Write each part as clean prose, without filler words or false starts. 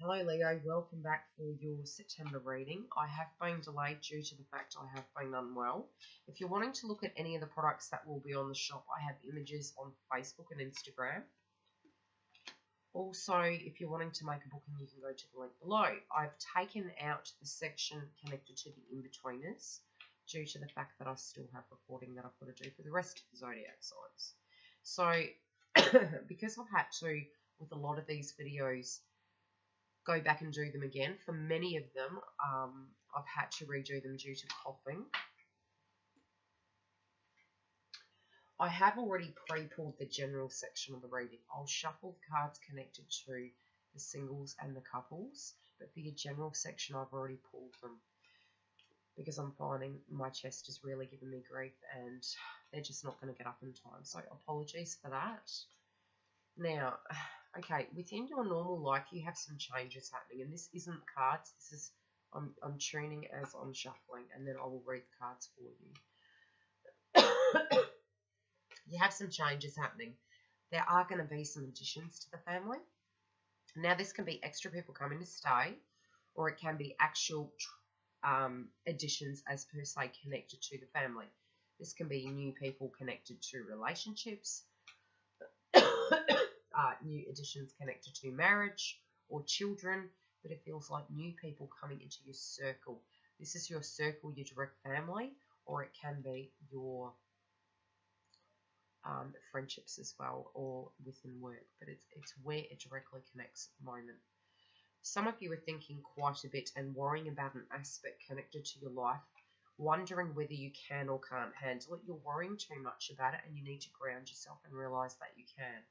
Hello Leo, welcome back for your September reading. I have been delayed due to the fact I have been unwell. If you're wanting to look at any of the products that will be on the shop, I have images on Facebook and Instagram. Also, if you're wanting to make a booking, you can go to the link below. I've taken out the section connected to the in-betweeners due to the fact that I still have reporting that I've got to do for the rest of the zodiac signs. So, because I've had to, with a lot of these videos, go back and do them again. For many of them, I've had to redo them due to coughing. I have already pre-pulled the general section of the reading. I'll shuffle the cards connected to the singles and the couples, but for your general section, I've already pulled them because I'm finding my chest is really giving me grief and they're just not going to get up in time. So apologies for that. Now, okay, within your normal life, you have some changes happening, and this isn't cards. This is I'm tuning as I'm shuffling, and then I will read the cards for you. You have some changes happening. There are going to be some additions to the family. Now, this can be extra people coming to stay, or it can be actual additions as per se connected to the family. This can be new people connected to relationships. New additions connected to marriage or children, but it feels like new people coming into your circle. This is your circle, your direct family, or it can be your friendships as well, or within work, but it's where it directly connects at the moment. Some of you are thinking quite a bit and worrying about an aspect connected to your life, wondering whether you can or can't handle it. You're worrying too much about it and you need to ground yourself and realize that you can.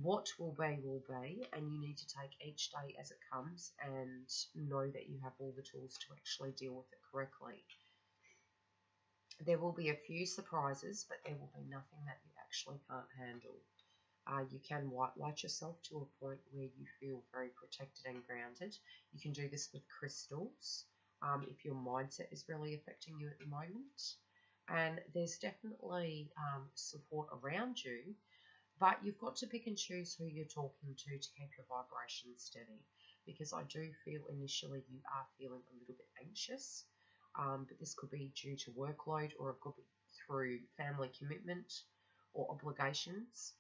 What will be, and you need to take each day as it comes and know that you have all the tools to actually deal with it correctly. There will be a few surprises, but there will be nothing that you actually can't handle. You can white light yourself to a point where you feel very protected and grounded. You can do this with crystals if your mindset is really affecting you at the moment. And there's definitely support around you. But you've got to pick and choose who you're talking to keep your vibration steady, because I do feel initially you are feeling a little bit anxious, but this could be due to workload, or it could be through family commitment or obligations.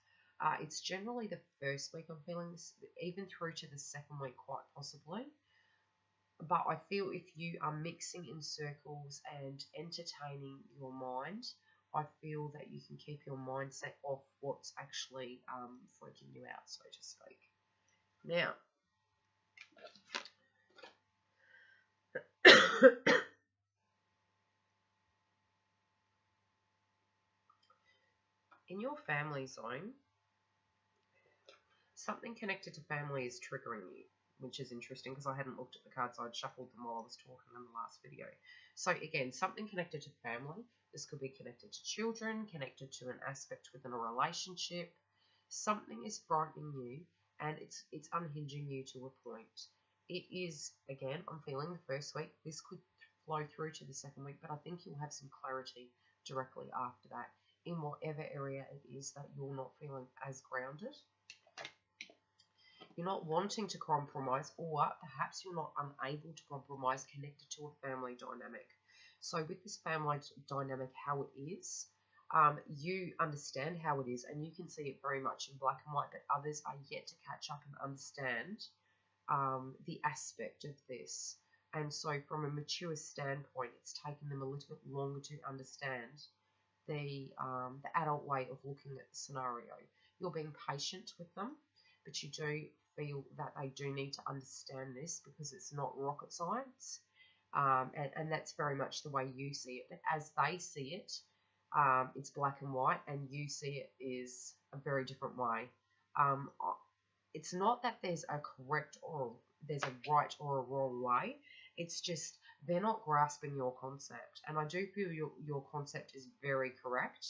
It's generally the first week I'm feeling this, even through to the second week quite possibly. But I feel if you are mixing in circles and entertaining your mind, I feel that you can keep your mindset off what's actually freaking you out, so to speak. Now, in your family zone, something connected to family is triggering you, which is interesting because I hadn't looked at the cards. I'd shuffled them while I was talking in the last video. So again, something connected to family. This could be connected to children, connected to an aspect within a relationship. Something is frightening you and it's unhinging you to a point. It is, again, I'm feeling the first week. This could flow through to the second week, but I think you'll have some clarity directly after that in whatever area it is that you're not feeling as grounded. You're not wanting to compromise, or perhaps you're not unable to compromise connected to a family dynamic. So with this family dynamic, how it is, you understand how it is and you can see it very much in black and white, but others are yet to catch up and understand the aspect of this. And so from a mature standpoint, it's taken them a little bit longer to understand the adult way of looking at the scenario. You're being patient with them, but you do feel that they do need to understand this because it's not rocket science, and that's very much the way you see it. But as they see it, it's black and white, and you see it is a very different way. It's not that there's a correct or there's a right or a wrong way. It's just they're not grasping your concept, and I do feel your concept is very correct,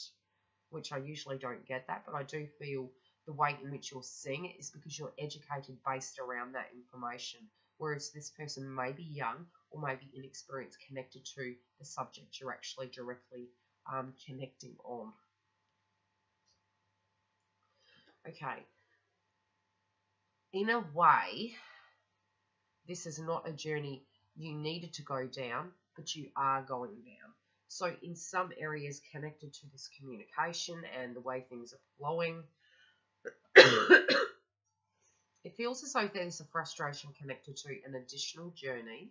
which I usually don't get that, but I do feel the way in which you're seeing it is because you're educated based around that information, whereas this person may be young or may be inexperienced connected to the subject you're actually directly connecting on. Okay. In a way, This is not a journey you needed to go down, but you are going down. So in some areas connected to this communication and the way things are flowing, it feels as though there's a frustration connected to an additional journey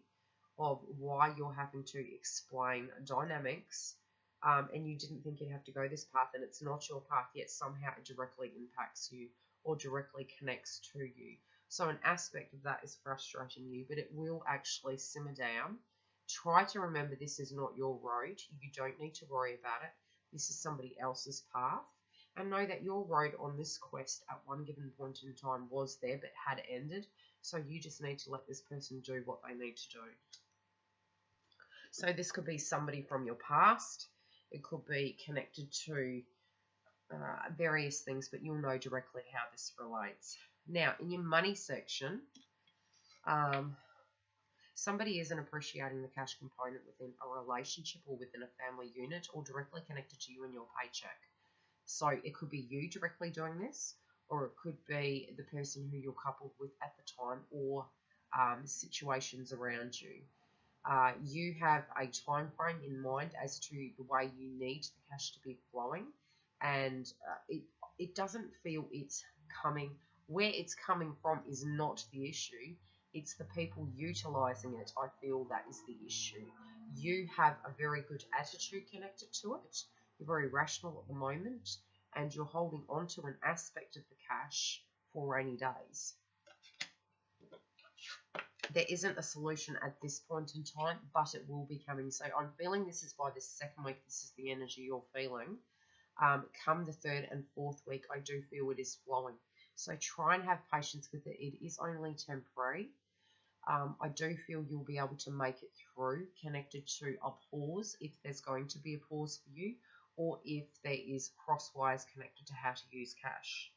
of why you're having to explain dynamics, and you didn't think you'd have to go this path, and it's not your path, yet somehow it directly impacts you or directly connects to you. So an aspect of that is frustrating you, but it will actually simmer down. Try to remember this is not your road. You don't need to worry about it. This is somebody else's path. And know that your road on this quest at one given point in time was there but had ended. So you just need to let this person do what they need to do. So this could be somebody from your past. It could be connected to various things, but you'll know directly how this relates. Now, in your money section, somebody isn't appreciating the cash component within a relationship or within a family unit or directly connected to you and your paycheck. So it could be you directly doing this, or it could be the person who you're coupled with at the time, or situations around you. You have a time frame in mind as to the way you need the cash to be flowing, and it doesn't feel it's coming. Where it's coming from is not the issue. It's the people utilizing it, I feel, that is the issue. You have a very good attitude connected to it. You're very rational at the moment, and you're holding on to an aspect of the cash for rainy days. There isn't a solution at this point in time, but it will be coming. So I'm feeling this is by the second week, this is the energy you're feeling. Come the third and fourth week, I do feel it is flowing. So try and have patience with it. It is only temporary. I do feel you'll be able to make it through, connected to a pause, if there's going to be a pause for you, or if there is crosswise connected to how to use cash.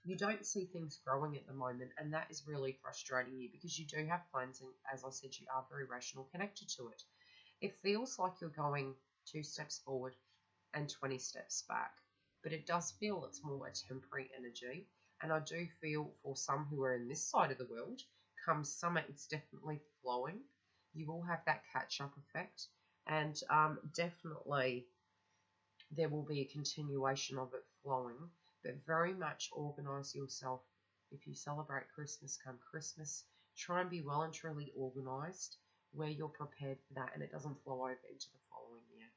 You don't see things growing at the moment, and that is really frustrating you because you do have plans, and as I said, you are very rational connected to it. It feels like you're going 2 steps forward and 20 steps back, but it does feel it's more a temporary energy. And I do feel for some who are in this side of the world, come summer, it's definitely flowing. You will have that catch-up effect, and definitely there will be a continuation of it flowing, but very much organise yourself. If you celebrate Christmas, come Christmas, try and be well and truly organised where you're prepared for that, and it doesn't flow over into the following year.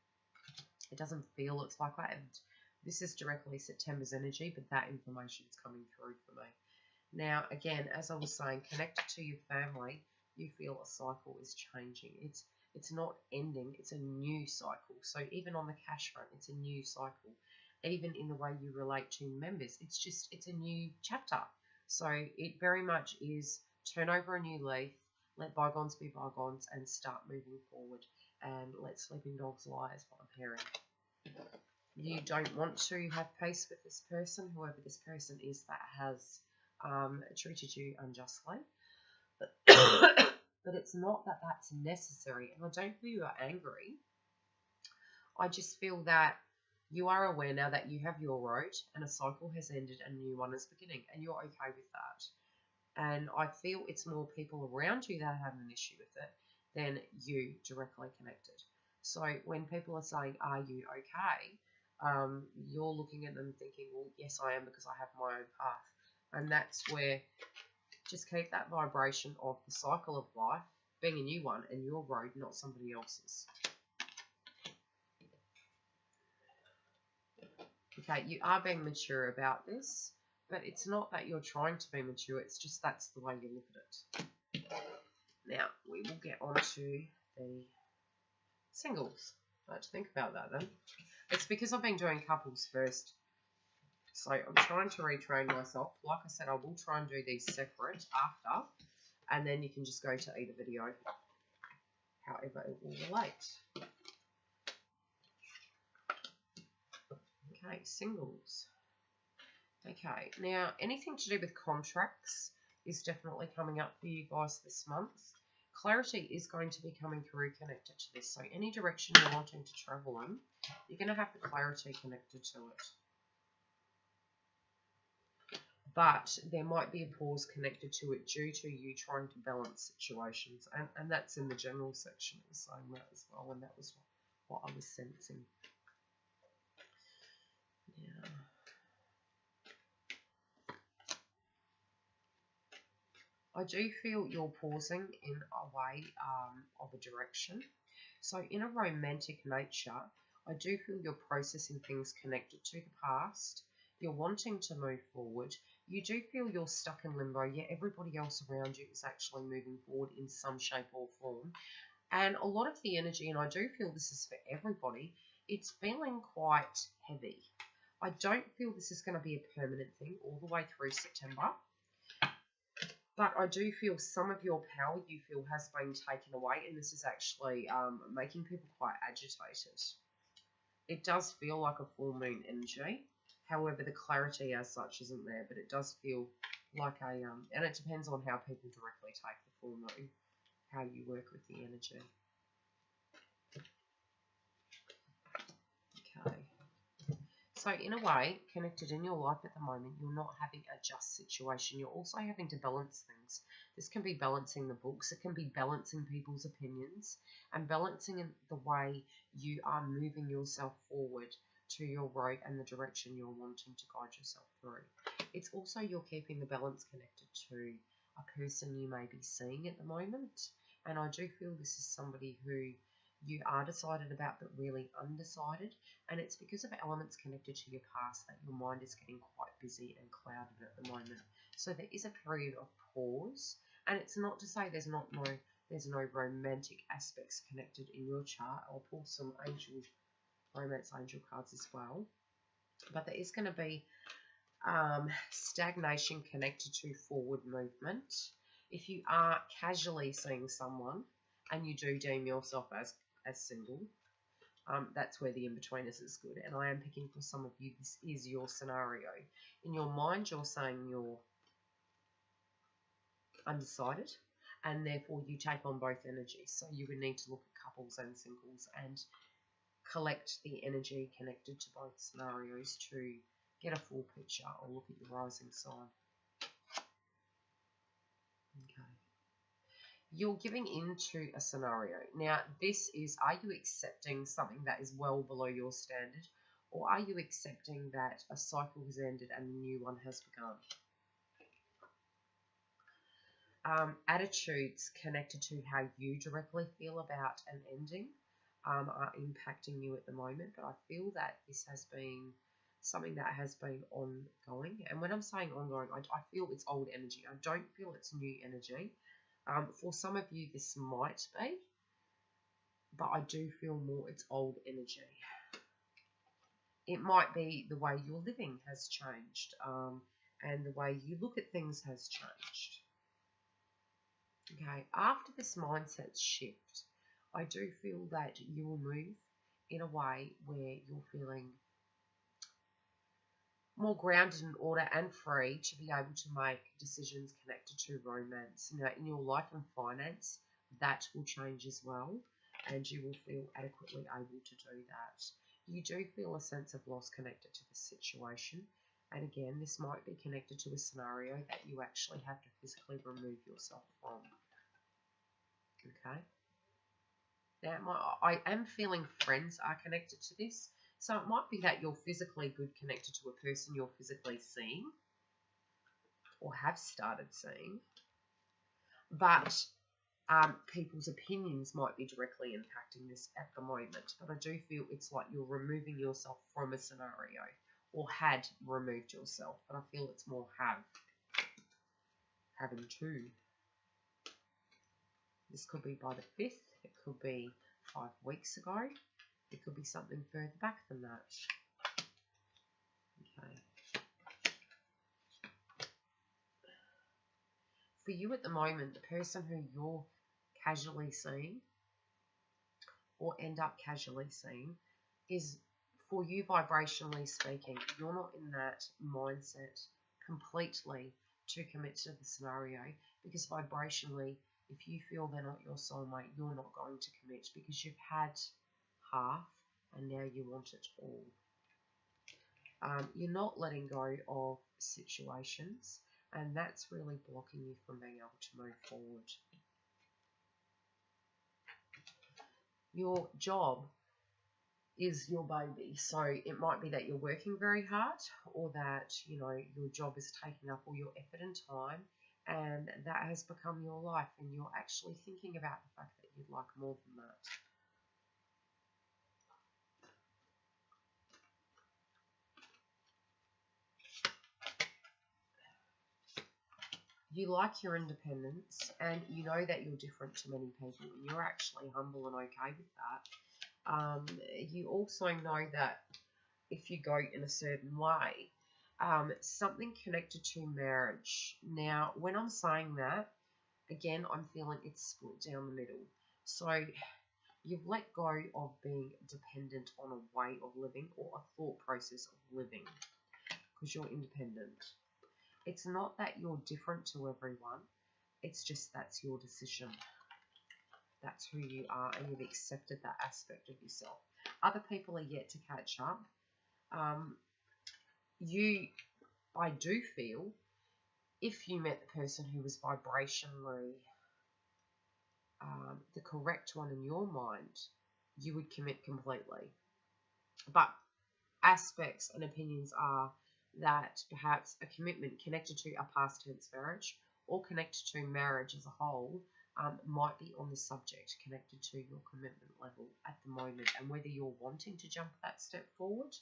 It doesn't feel it's like that. And this is directly September's energy, but that information is coming through for me. Now, again, as I was saying, connected to your family, you feel a cycle is changing. It's not ending, it's a new cycle. So even on the cash front, it's a new cycle. Even in the way you relate to members, it's a new chapter. So it very much is turn over a new leaf, let bygones be bygones, and start moving forward. And let sleeping dogs lie, is what I'm hearing. You don't want to have peace with this person, whoever this person is that has treated you unjustly. But it's not that that's necessary, and I don't feel you are angry. I just feel that you are aware now that you have your road and a cycle has ended and a new one is beginning, and you're okay with that. And I feel it's more people around you that have an issue with it than you directly connected. So when people are saying, are you okay? You're looking at them thinking, well, yes, I am, because I have my own path. And that's where just keep that vibration of the cycle of life being a new one and your road, not somebody else's. Okay, you are being mature about this, but it's not that you're trying to be mature, it's just that's the way you look at it. Now, we will get on to the singles. I have to think about that then. It's because I've been doing couples first. So I'm trying to retrain myself. Like I said, I will try and do these separate after, and then you can just go to either video, however it will relate. Okay, singles. Okay, now anything to do with contracts is definitely coming up for you guys this month. Clarity is going to be coming through connected to this. So any direction you're wanting to travel in, you're going to have the clarity connected to it. but there might be a pause connected to it due to you trying to balance situations, and that's in the general section. It was saying that as well, and that was what I was sensing. Yeah. I do feel you're pausing in a way of a direction. So in a romantic nature, I do feel you're processing things connected to the past. You're wanting to move forward. You do feel you're stuck in limbo, yet everybody else around you is actually moving forward in some shape or form. And a lot of the energy, and I do feel this is for everybody, it's feeling quite heavy. I don't feel this is going to be a permanent thing all the way through September. But I do feel some of your power you feel has been taken away, and this is actually making people quite agitated. It does feel like a full moon energy. However, the clarity as such isn't there, but it does feel like a, and it depends on how people directly take the full moon, how you work with the energy. Okay. So in a way, connected in your life at the moment, you're not having a just situation. You're also having to balance things. This can be balancing the books. It can be balancing people's opinions and balancing in the way you are moving yourself forward to your road and the direction you're wanting to guide yourself through. It's also you're keeping the balance connected to a person you may be seeing at the moment. And I do feel this is somebody who you are decided about but really undecided, and it's because of elements connected to your past that your mind is getting quite busy and clouded at the moment. So there is a period of pause, and it's not to say there's no romantic aspects connected in your chart. I'll pull some romance angel cards as well, but there is going to be stagnation connected to forward movement. If you are casually seeing someone and you do deem yourself as single, that's where the in-betweeners is good. And I am picking for some of you, this is your scenario. In your mind, you're saying you're undecided, and therefore you take on both energies. So you would need to look at couples and singles and collect the energy connected to both scenarios to get a full picture, or look at your rising sign. Okay. You're giving into a scenario. Now, this is, are you accepting something that is well below your standard, or are you accepting that a cycle has ended and a new one has begun? Attitudes connected to how you directly feel about an ending are impacting you at the moment, but I feel that this has been something that has been ongoing. And when I'm saying ongoing, I feel it's old energy. I don't feel it's new energy. For some of you, this might be, but I do feel more it's old energy. It might be the way you're living has changed, and the way you look at things has changed. Okay, after this mindset shift, I do feel that you will move in a way where you're feeling more grounded in order and free to be able to make decisions connected to romance. Now, in your life and finance, that will change as well, and you will feel adequately able to do that. You do feel a sense of loss connected to the situation, and again, this might be connected to a scenario that you actually have to physically remove yourself from. Okay. Now, I am feeling friends are connected to this. So it might be that you're physically good connected to a person you're physically seeing or have started seeing, but people's opinions might be directly impacting this at the moment. But I do feel it's like you're removing yourself from a scenario, or had removed yourself, but I feel it's more having to. This could be by the 5th, it could be 5 weeks ago, it could be something further back than that. Okay. For you at the moment, the person who you're casually seeing or end up casually seeing is, for you vibrationally speaking, you're not in that mindset completely to commit to the scenario, because vibrationally, if you feel they're not your soulmate, you're not going to commit because you've had half and now you want it all. You're not letting go of situations, and that's really blocking you from being able to move forward. Your job is your baby, so it might be that you're working very hard, or that your job is taking up all your effort and time, and that has become your life, and you're actually thinking about the fact that you'd like more than that. You like your independence, and you know that you're different to many people, and you're actually humble and okay with that. You also know that if you go in a certain way, something connected to marriage. Now, when I'm saying that, again, I'm feeling it's split down the middle. So you've let go of being dependent on a way of living or a thought process of living because you're independent. It's not that you're different to everyone. It's just that's your decision. That's who you are, and you've accepted that aspect of yourself. Other people are yet to catch up. I do feel, if you met the person who was vibrationally the correct one in your mind, you would commit completely. But aspects and opinions are that perhaps a commitment connected to a past tense marriage or connected to marriage as a whole might be on the subject connected to your commitment level at the moment, and whether you're wanting to jump that step forward.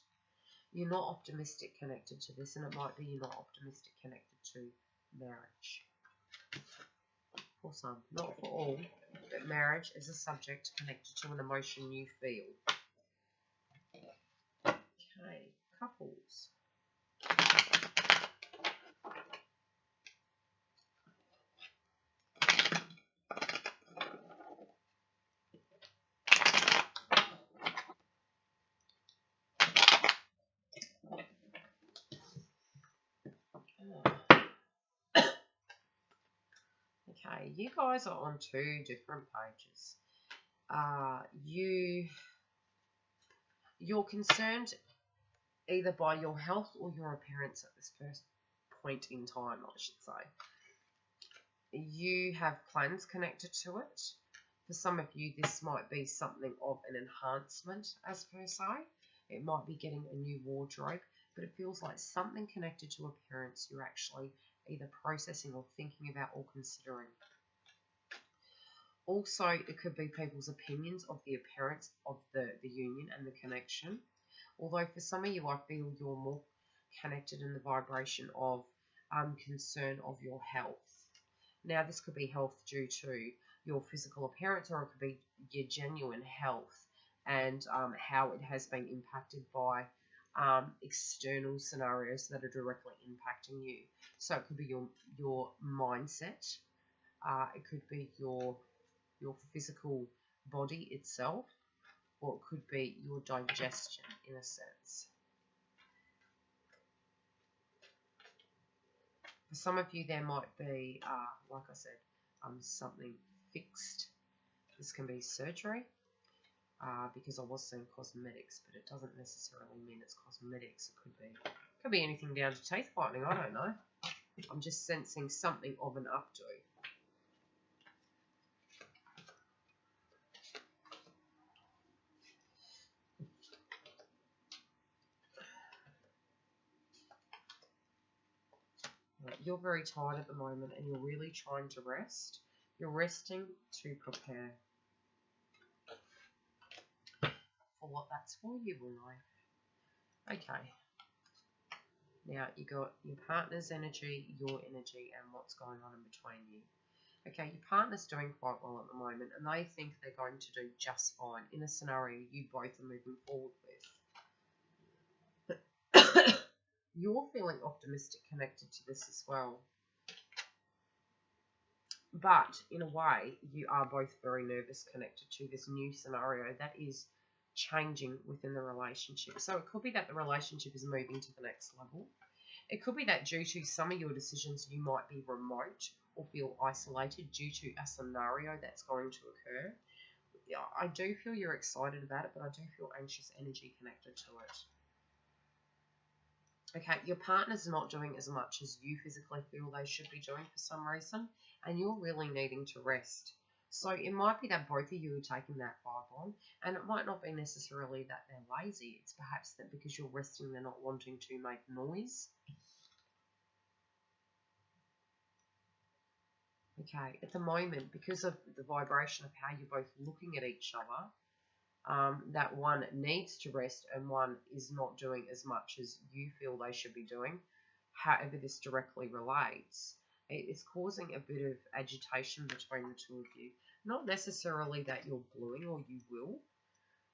You're not optimistic connected to this, and it might be you're not optimistic connected to marriage. For some, not for all, but marriage is a subject connected to an emotion you feel. Okay, couples. Okay, you guys are on two different pages. You're concerned either by your health or your appearance at this first point in time, I should say. You have plans connected to it. For some of you, this might be something of an enhancement, as per se. It might be getting a new wardrobe, but it feels like something connected to appearance you're actually either processing or thinking about or considering. Also, it could be people's opinions of the appearance of the union and the connection. Although for some of you, I feel you're more connected in the vibration of concern of your health. Now, this could be health due to your physical appearance, or it could be your genuine health and how it has been impacted by external scenarios that are directly impacting you. So it could be your mindset. It could be your physical body itself, or it could be your digestion in a sense. For some of you, there might be, like I said, something fixed. This can be surgery, because I was saying cosmetics, but it doesn't necessarily mean it's cosmetics. It could be anything down to teeth whitening. I don't know. I'm just sensing something of an updo. You're very tired at the moment, and you're really trying to rest. You're resting to prepare for what that's for you in life. Okay. Now, you got your partner's energy, your energy, and what's going on in between you. Okay, your partner's doing quite well at the moment, and they think they're going to do just fine in a scenario you both are moving forward with. You're feeling optimistic connected to this as well. But in a way, you are both very nervous connected to this new scenario that is changing within the relationship. So it could be that the relationship is moving to the next level. It could be that due to some of your decisions, you might be remote or feel isolated due to a scenario that's going to occur. Yeah, I do feel you're excited about it, but I do feel anxious energy connected to it. Okay, your partner's not doing as much as you physically feel they should be doing for some reason, and you're really needing to rest. So it might be that both of you are taking that vibe on, and it might not be necessarily that they're lazy. It's perhaps that because you're resting, they're not wanting to make noise. Okay, at the moment, because of the vibration of how you're both looking at each other, that one needs to rest and one is not doing as much as you feel they should be doing. However, this directly relates, it's causing a bit of agitation between the two of you. Not necessarily that you're gluing or you will,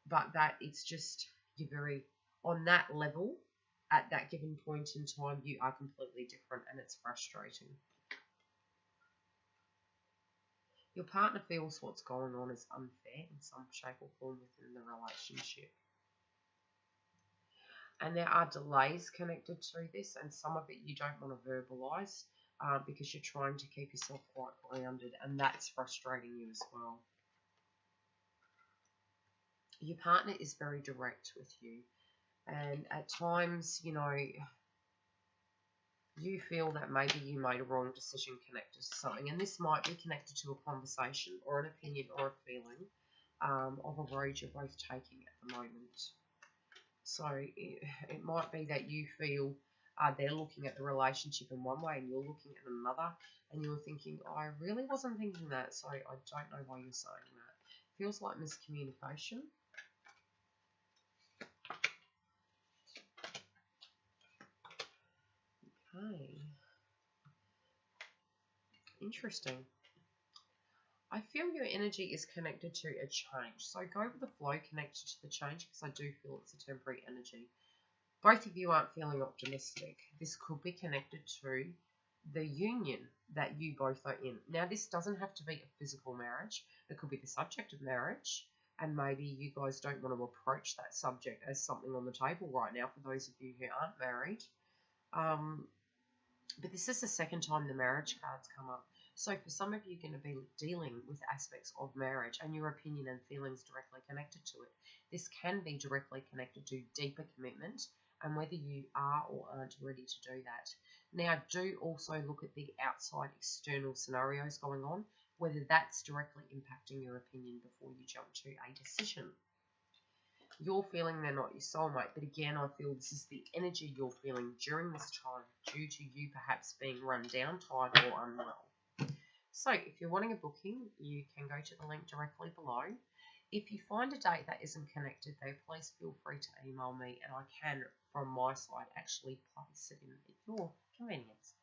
but that it's just you're very on that level at that given point in time. You are completely different, and it's frustrating. Your partner feels what's going on is unfair in some shape or form within the relationship. And there are delays connected to this, and some of it you don't want to verbalize because you're trying to keep yourself quite grounded, and that's frustrating you as well. Your partner is very direct with you, and at times, you feel that maybe you made a wrong decision connected to something, and this might be connected to a conversation or an opinion or a feeling of a road you're both taking at the moment. So it might be that you feel they're looking at the relationship in one way and you're looking at another, and you're thinking, oh, I really wasn't thinking that, so I don't know why you're saying that. Feels like miscommunication. Okay, interesting. I feel your energy is connected to a change. So go with the flow connected to the change because I do feel it's a temporary energy. Both of you aren't feeling optimistic. This could be connected to the union that you both are in. Now, this doesn't have to be a physical marriage. It could be the subject of marriage, and maybe you guys don't want to approach that subject as something on the table right now for those of you who aren't married. But this is the second time the marriage cards come up. So for some of you, you're going to be dealing with aspects of marriage and your opinion and feelings directly connected to it. This can be directly connected to deeper commitment and whether you are or aren't ready to do that. Now, do also look at the outside external scenarios going on, whether that's directly impacting your opinion before you jump to a decision. You're feeling they're not your soulmate, but again, I feel this is the energy you're feeling during this time due to you perhaps being run down, tired, or unwell. So if you're wanting a booking, you can go to the link directly below. If you find a date that isn't connected though, please feel free to email me and I can, from my side, actually place it in at your convenience.